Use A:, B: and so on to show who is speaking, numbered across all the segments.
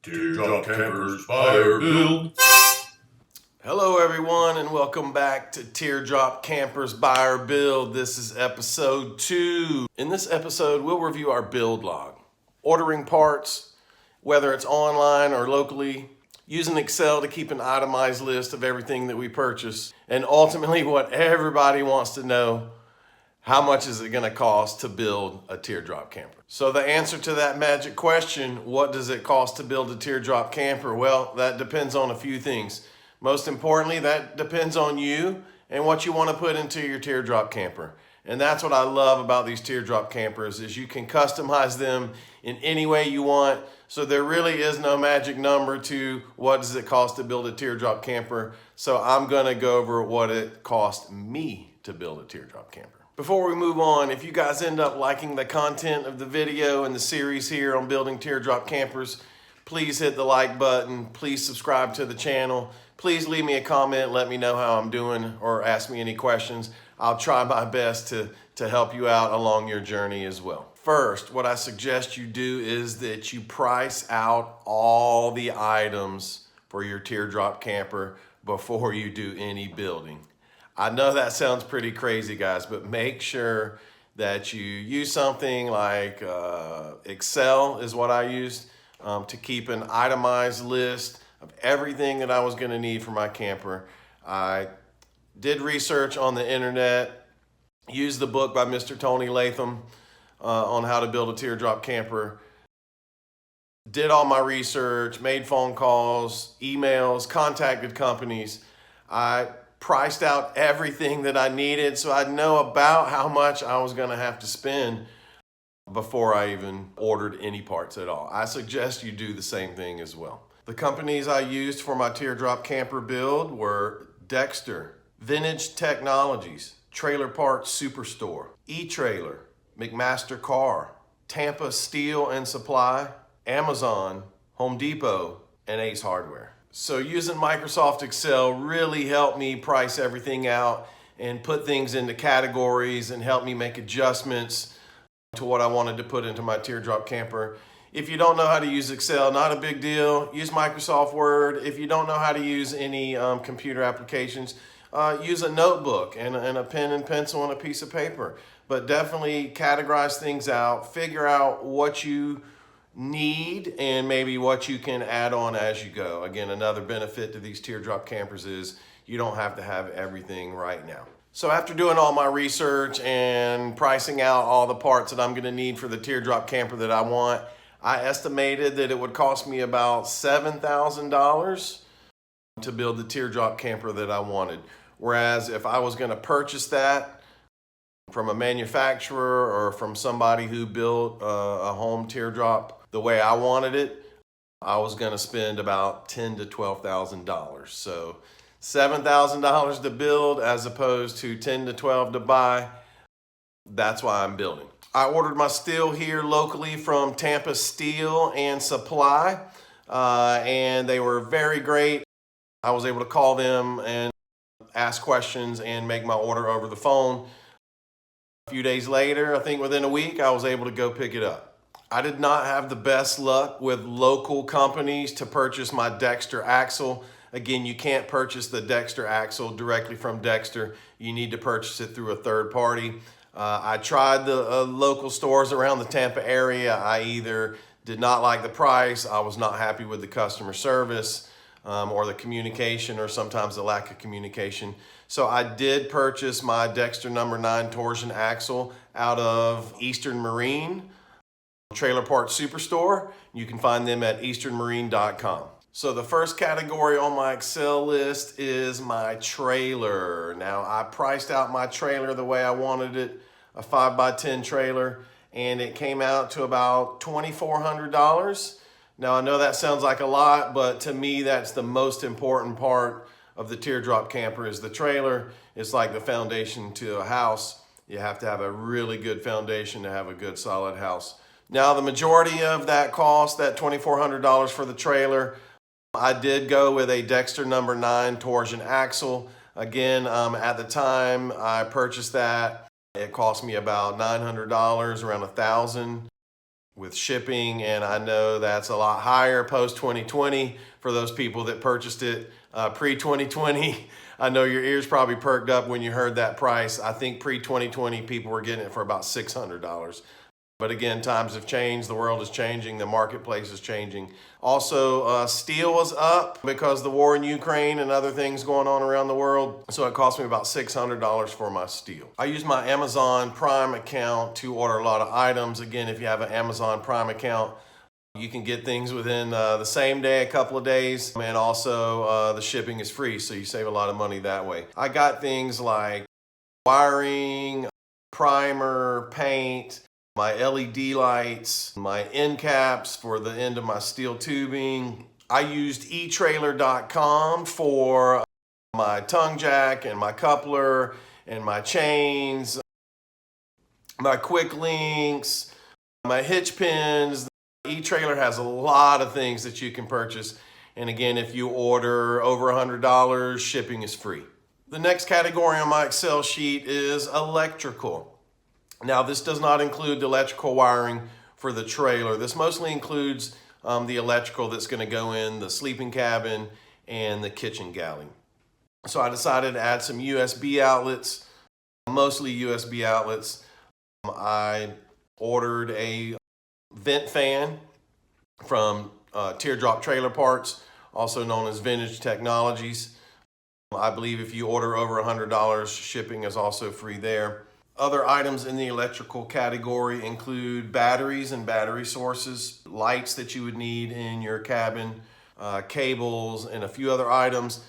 A: Teardrop Campers buy or build.
B: Hello everyone and welcome back to Teardrop Campers buy or build. This is episode 2. In this episode we'll review our build log. Ordering parts, whether it's online or locally, using Excel to keep an itemized list of everything that we purchase, and ultimately what everybody wants to know: how much is it going to cost to build a teardrop camper? So the answer to that magic question, what does it cost to build a teardrop camper? Well, that depends on a few things. Most importantly, that depends on you and what you want to put into your teardrop camper. And that's what I love about these teardrop campers, is you can customize them in any way you want. So there really is no magic number to what does it cost to build a teardrop camper. So I'm going to go over what it cost me to build a teardrop camper. Before we move on, if you guys end up liking the content of the video and the series here on building teardrop campers, please hit the like button. Please subscribe to the channel. Please leave me a comment, let me know how I'm doing, or ask me any questions. I'll try my best to help you out along your journey as well. First, what I suggest you do is that you price out all the items for your teardrop camper before you do any building. I know that sounds pretty crazy, guys, but make sure that you use something like Excel is what I used to keep an itemized list of everything that I was going to need for my camper. I did research on the internet, used the book by Mr. Tony Latham on how to build a teardrop camper, did all my research, made phone calls, emails, contacted companies. I priced out everything that I needed so I'd know about how much I was going to have to spend before I even ordered any parts at all. I suggest you do the same thing as well. The companies I used for my teardrop camper build were Dexter, Vintage Technologies, Trailer Parts Superstore, E-Trailer, McMaster Car, Tampa Steel and Supply, Amazon, Home Depot, and Ace Hardware. So using Microsoft Excel really helped me price everything out and put things into categories and help me make adjustments to what I wanted to put into my teardrop camper. If you don't know how to use Excel, not a big deal. Use Microsoft Word. If you don't know how to use any computer applications, use a notebook and a pen and pencil and a piece of paper. But definitely categorize things out, figure out what you need and maybe what you can add on as you go. Again, another benefit to these teardrop campers is you don't have to have everything right now. So after doing all my research and pricing out all the parts that I'm going to need for the teardrop camper that I want, I estimated that it would cost me about $7,000 to build the teardrop camper that I wanted. Whereas if I was going to purchase that from a manufacturer or from somebody who built a home teardrop the way I wanted it, I was going to spend about $10,000 to $12,000. So $7,000 to build as opposed to $10,000 to $12,000 to buy. That's why I'm building. I ordered my steel here locally from Tampa Steel and Supply, and they were very great. I was able to call them and ask questions and make my order over the phone. A few days later, I think within a week, I was able to go pick it up. I did not have the best luck with local companies to purchase my Dexter axle. Again, you can't purchase the Dexter axle directly from Dexter. You need to purchase it through a third party. I tried the local stores around the Tampa area. I either did not like the price, I was not happy with the customer service, or the communication, or sometimes the lack of communication. So I did purchase my Dexter number 9 torsion axle out of Eastern Marine, Trailer Parts Superstore. You can find them at easternmarine.com. So the first category on my Excel list is my trailer. Now I priced out my trailer the way I wanted it, a 5x10 trailer, and it came out to about $2,400. Now I know that sounds like a lot, but to me that's the most important part of the teardrop camper is the trailer. It's like the foundation to a house. You have to have a really good foundation to have a good solid house. Now the majority of that cost, that $2,400 for the trailer, I did go with a Dexter number 9 torsion axle. Again, at the time I purchased that, it cost me about $900, around $1,000. with shipping, and I know that's a lot higher post 2020 for those people that purchased it pre 2020. I know your ears probably perked up when you heard that price. I think pre 2020 people were getting it for about $600. But again, times have changed, the world is changing, the marketplace is changing. Also, steel was up because the war in Ukraine and other things going on around the world. So it cost me about $600 for my steel. I use my Amazon Prime account to order a lot of items. Again, if you have an Amazon Prime account, you can get things within the same day, a couple of days, and also the shipping is free, so you save a lot of money that way. I got things like wiring, primer, paint, my LED lights, my end caps for the end of my steel tubing. I used eTrailer.com for my tongue jack and my coupler and my chains, my quick links, my hitch pins. eTrailer has a lot of things that you can purchase. And again, if you order over $100, shipping is free. The next category on my Excel sheet is electrical. Now, this does not include the electrical wiring for the trailer. This mostly includes the electrical that's going to go in the sleeping cabin and the kitchen galley. So I decided to add some USB outlets, mostly USB outlets. I ordered a vent fan from Teardrop Trailer Parts, also known as Vintage Technologies. I believe if you order over $100, shipping is also free there. Other items in the electrical category include batteries and battery sources, lights that you would need in your cabin, cables, and a few other items.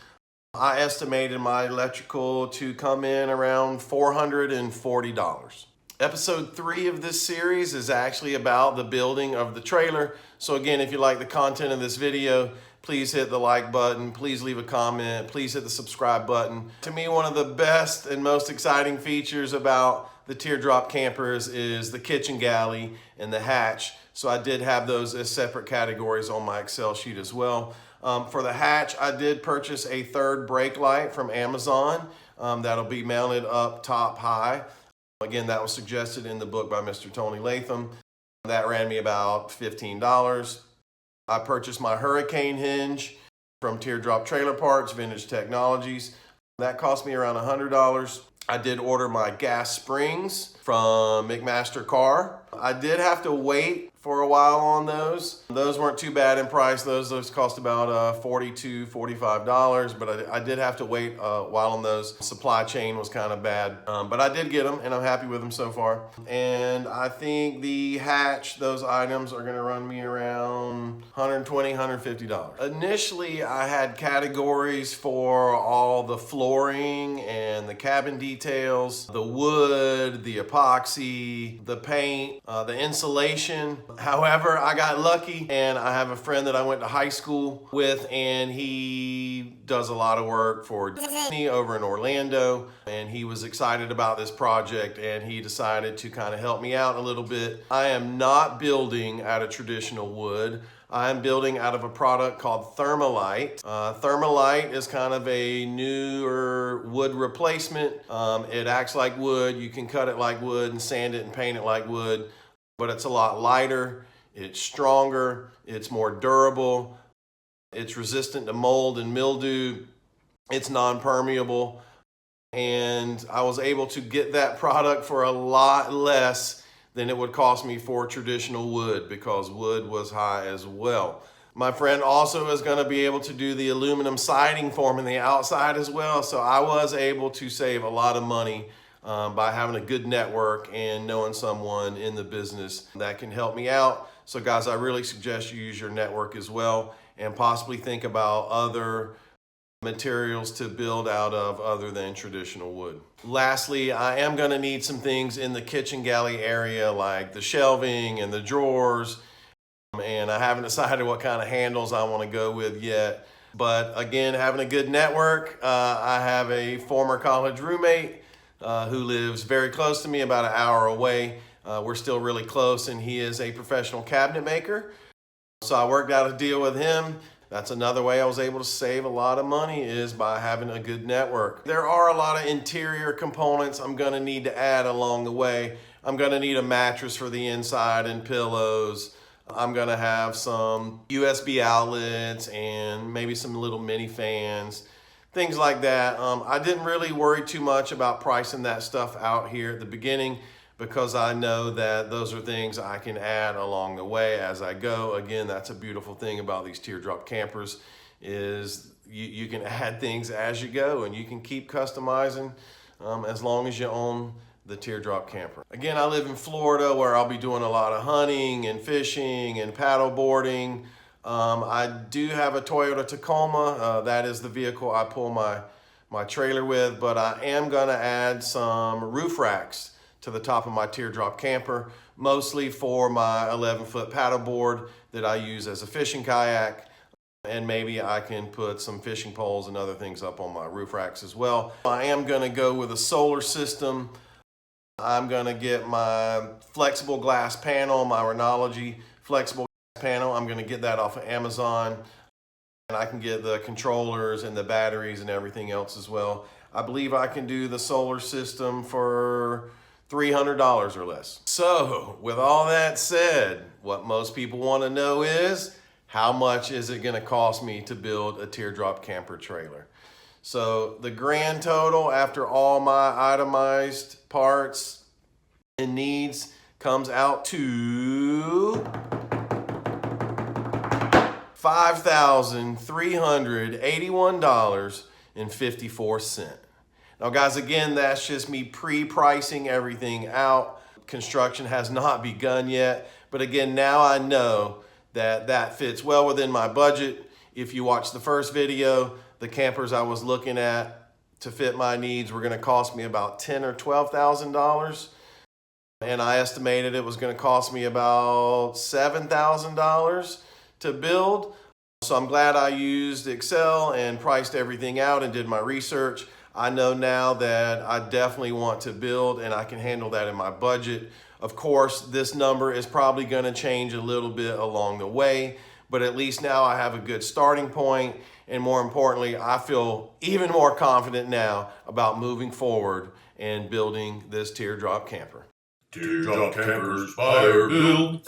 B: I estimated my electrical to come in around $440. Episode 3 of this series is actually about the building of the trailer. So again, if you like the content of this video, please hit the like button, please leave a comment, please hit the subscribe button. To me, one of the best and most exciting features about the Teardrop Campers is the kitchen galley and the hatch. So I did have those as separate categories on my Excel sheet as well. For the hatch, I did purchase a third brake light from Amazon that'll be mounted up top high. Again, that was suggested in the book by Mr. Tony Latham. That ran me about $15. I purchased my hurricane hinge from Teardrop Trailer Parts, Vintage Technologies. That cost me around $100. I did order my gas springs from McMaster Car. I did have to wait for a while on those. Those weren't too bad in price. Those cost about $42, $45, but I did have to wait a while on those. Supply chain was kind of bad, but I did get them and I'm happy with them so far. And I think the hatch, those items are gonna run me around $120, $150. Initially, I had categories for all the flooring and the cabin details, the wood, the epoxy, the paint, the insulation. However, I got lucky and I have a friend that I went to high school with and he does a lot of work for Disney over in Orlando, and he was excited about this project and he decided to kind of help me out a little bit. I am not building out of traditional wood. I'm building out of a product called Thermalite. Thermalite is kind of a newer wood replacement. It acts like wood. You can cut it like wood and sand it and paint it like wood, but it's a lot lighter, it's stronger, it's more durable, it's resistant to mold and mildew, it's non-permeable, and I was able to get that product for a lot less than it would cost me for traditional wood because wood was high as well. My friend also is going to be able to do the aluminum siding for me on the outside as well, so I was able to save a lot of money by having a good network and knowing someone in the business that can help me out. So guys, I really suggest you use your network as well and possibly think about other materials to build out of other than traditional wood. Lastly, I am going to need some things in the kitchen galley area like the shelving and the drawers, and I haven't decided what kind of handles I want to go with yet. But again, having a good network, I have a former college roommate who lives very close to me, about an hour away. We're still really close, and he is a professional cabinet maker. So I worked out a deal with him. That's another way I was able to save a lot of money, is by having a good network. There are a lot of interior components I'm going to need to add along the way. I'm gonna need a mattress for the inside and pillows. I'm gonna have some USB outlets and maybe some little mini fans, things like that. I didn't really worry too much about pricing that stuff out here at the beginning because I know that those are things I can add along the way as I go. Again, that's a beautiful thing about these Teardrop Campers is you can add things as you go and you can keep customizing as long as you own the Teardrop Camper. Again, I live in Florida where I'll be doing a lot of hunting and fishing and paddle boarding. I do have a Toyota Tacoma. That is the vehicle I pull my trailer with, but I am gonna add some roof racks to the top of my Teardrop Camper, mostly for my 11-foot paddleboard that I use as a fishing kayak. And maybe I can put some fishing poles and other things up on my roof racks as well. I am gonna go with a solar system. I'm gonna get my flexible glass panel, my Rhenology flexible glass panel. I'm gonna get that off of Amazon. And I can get the controllers and the batteries and everything else as well. I believe I can do the solar system for $300 or less. So with all that said, what most people wanna know is, how much is it gonna cost me to build a Teardrop Camper trailer? So the grand total after all my itemized parts and needs comes out to $5,381.54. Now guys, again, that's just me pre-pricing everything out. Construction has not begun yet, but again, now I know that fits well within my budget. If you watch the first video, the campers I was looking at to fit my needs were gonna cost me about $10,000 or $12,000. And I estimated it was gonna cost me about $7,000 to build. So I'm glad I used Excel and priced everything out and did my research. I know now that I definitely want to build and I can handle that in my budget. Of course, this number is probably gonna change a little bit along the way, but at least now I have a good starting point. And more importantly, I feel even more confident now about moving forward and building this Teardrop Camper.
A: Teardrop Campers, buy or build.